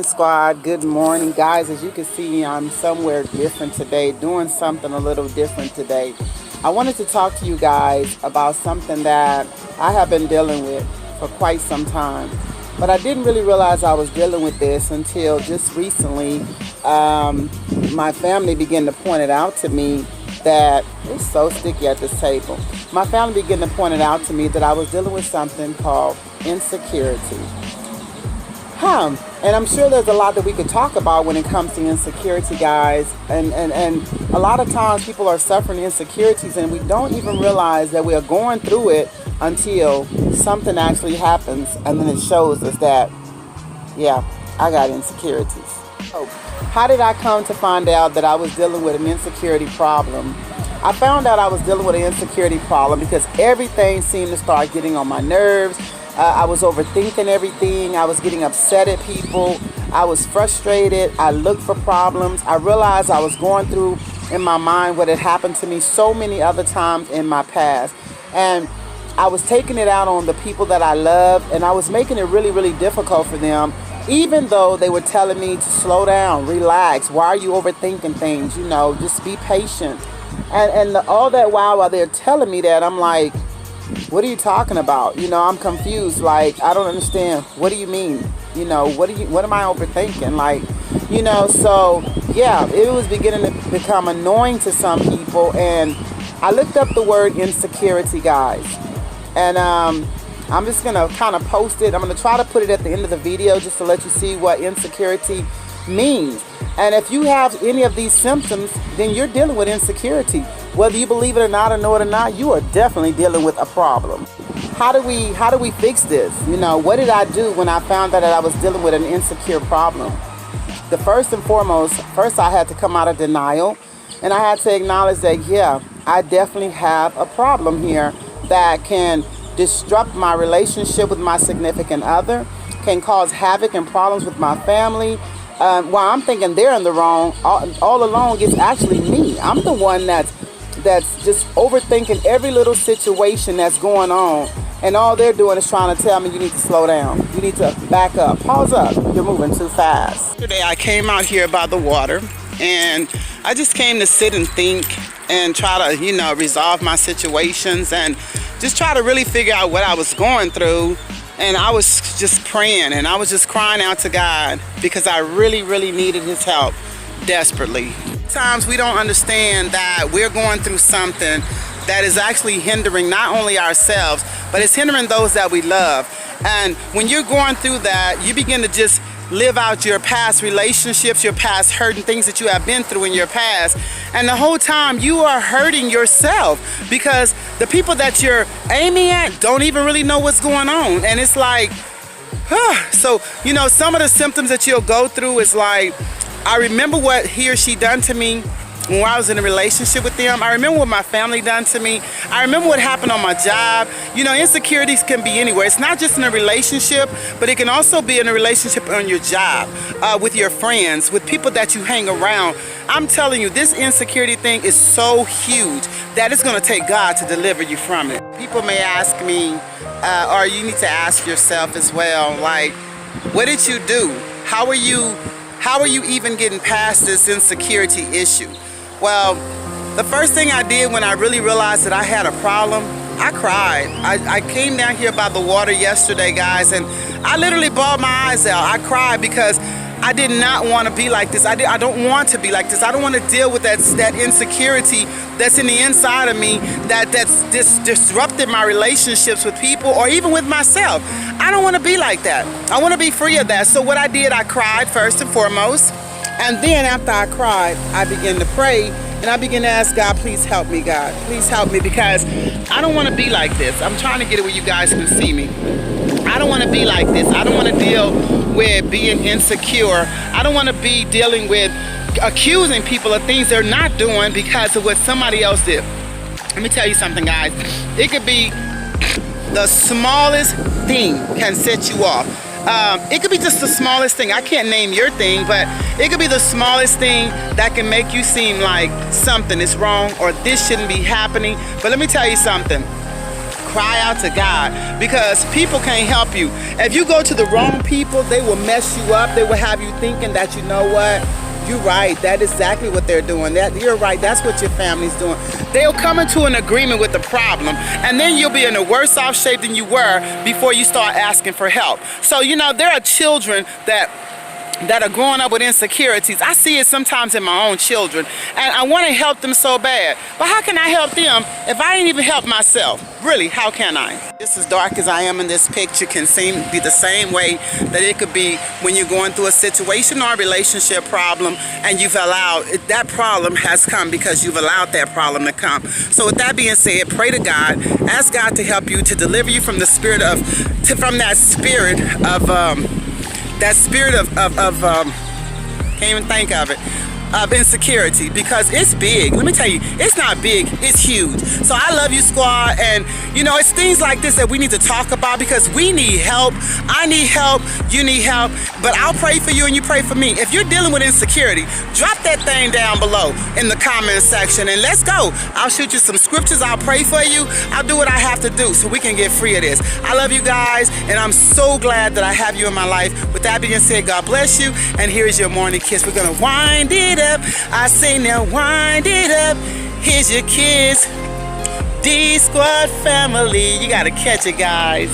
Squad, good morning, guys. As you can see, I'm somewhere different today, doing something a little different today. I wanted to talk to you guys about something that I have been dealing with for quite some time, but I didn't really realize I was dealing with this until just recently. My family began to point it out to me that it's so sticky at this table. My family began to point it out to me that I was dealing with something called insecurity. And I'm sure there's a lot that we could talk about when it comes to insecurity, guys. And a lot of times people are suffering insecurities and we don't even realize that we are going through it until something actually happens. And then it shows us that, yeah, I got insecurities. So how did I come to find out that I was dealing with an insecurity problem? I found out I was dealing with an insecurity problem because everything seemed to start getting on my nerves. I was overthinking everything. I was getting upset at people. I was frustrated. I looked for problems. I realized I was going through in my mind what had happened to me so many other times in my past. And I was taking it out on the people that I love, and I was making it really, really difficult for them, even though they were telling me to slow down, relax. Why are you overthinking things? You know, just be patient. And all that while they're telling me that, I'm like, what are you talking about? You know, I'm confused. Like, I don't understand. What do you mean? You know, what am I overthinking? Like, you know, so yeah, it was beginning to become annoying to some people. And I looked up the word insecurity, guys. And I'm just going to kind of post it. I'm going to try to put it at the end of the video just to let you see what insecurity means. And if you have any of these symptoms, then you're dealing with insecurity. Whether you believe it or not or know it or not, you are definitely dealing with a problem. How do we fix this? You know, what did I do when I found out that I was dealing with an insecure problem? The first and foremost, I had to come out of denial, and I had to acknowledge that, yeah, I definitely have a problem here that can disrupt my relationship with my significant other, can cause havoc and problems with my family. While I'm thinking they're in the wrong, all along it's actually me. I'm the one that's just overthinking every little situation that's going on, and all they're doing is trying to tell me you need to slow down, you need to back up, pause up, you're moving too fast. Today I came out here by the water, and I just came to sit and think and try to, you know, resolve my situations and just try to really figure out what I was going through. And I was just praying, and I was just crying out to God because I really, really needed his help desperately. Sometimes we don't understand that we're going through something that is actually hindering not only ourselves, but it's hindering those that we love. And when you're going through that, you begin to just live out your past relationships, your past hurt and things that you have been through in your past. And the whole time you are hurting yourself because the people that you're aiming at don't even really know what's going on. And it's like, so, you know, some of the symptoms that you'll go through is like, I remember what he or she done to me when I was in a relationship with them. I remember what my family done to me. I remember what happened on my job. You know, insecurities can be anywhere. It's not just in a relationship, but it can also be in a relationship on your job, with your friends, with people that you hang around. I'm telling you, this insecurity thing is so huge that it's going to take God to deliver you from it. People may ask me, or you need to ask yourself as well, like, what did you do? How are you even getting past this insecurity issue? Well, the first thing I did when I really realized that I had a problem, I cried. I came down here by the water yesterday, guys, and I literally bawled my eyes out. I cried because I did not want to be like this. I don't want to be like this. I don't want to deal with that insecurity that's in the inside of me that's disrupted my relationships with people or even with myself. I don't want to be like that. I want to be free of that. So what I did, I cried first and foremost. And then after I cried, I began to pray, and I began to ask God, please help me, God. Please help me, because I don't want to be like this. I'm trying to get it where you guys can see me. I don't want to be like this. I don't want to deal with being insecure. I don't want to be dealing with accusing people of things they're not doing because of what somebody else did. Let me tell you something, guys. It could be the smallest thing can set you off. It could be just the smallest thing. I can't name your thing, but it could be the smallest thing that can make you seem like something is wrong or this shouldn't be happening. But let me tell you something. Cry out to God, because people can't help you. If you go to the wrong people, they will mess you up. They will have you thinking that, you know what, you're right, that is exactly what they're doing. That you're right, that's what your family's doing. They'll come into an agreement with the problem, and then you'll be in a worse off shape than you were before you start asking for help. So, you know, there are children that are growing up with insecurities. I see it sometimes in my own children, and I want to help them so bad. But how can I help them if I ain't even help myself? Really, how can I? Just as dark as I am in this picture can be the same way that it could be when you're going through a situation or a relationship problem, and you've allowed that problem has come because you've allowed that problem to come. So with that being said, pray to God, ask God to help you, to deliver you from the spirit of, can't even think of it, of insecurity, because it's big. Let me tell you, it's not big, it's huge. So I love you, squad, and you know, it's things like this that we need to talk about, because we need help. I need help, you need help, but I'll pray for you and you pray for me. If you're dealing with insecurity, drop that thing down below in the comment section and let's go. I'll shoot you some scriptures, I'll pray for you, I'll do what I have to do so we can get free of this. I love you guys, and I'm so glad that I have you in my life. With that being said, God bless you, and here's your morning kiss. We're gonna wind it up. I say now wind it up. Here's your kiss. D Squad family. You gotta catch it, guys.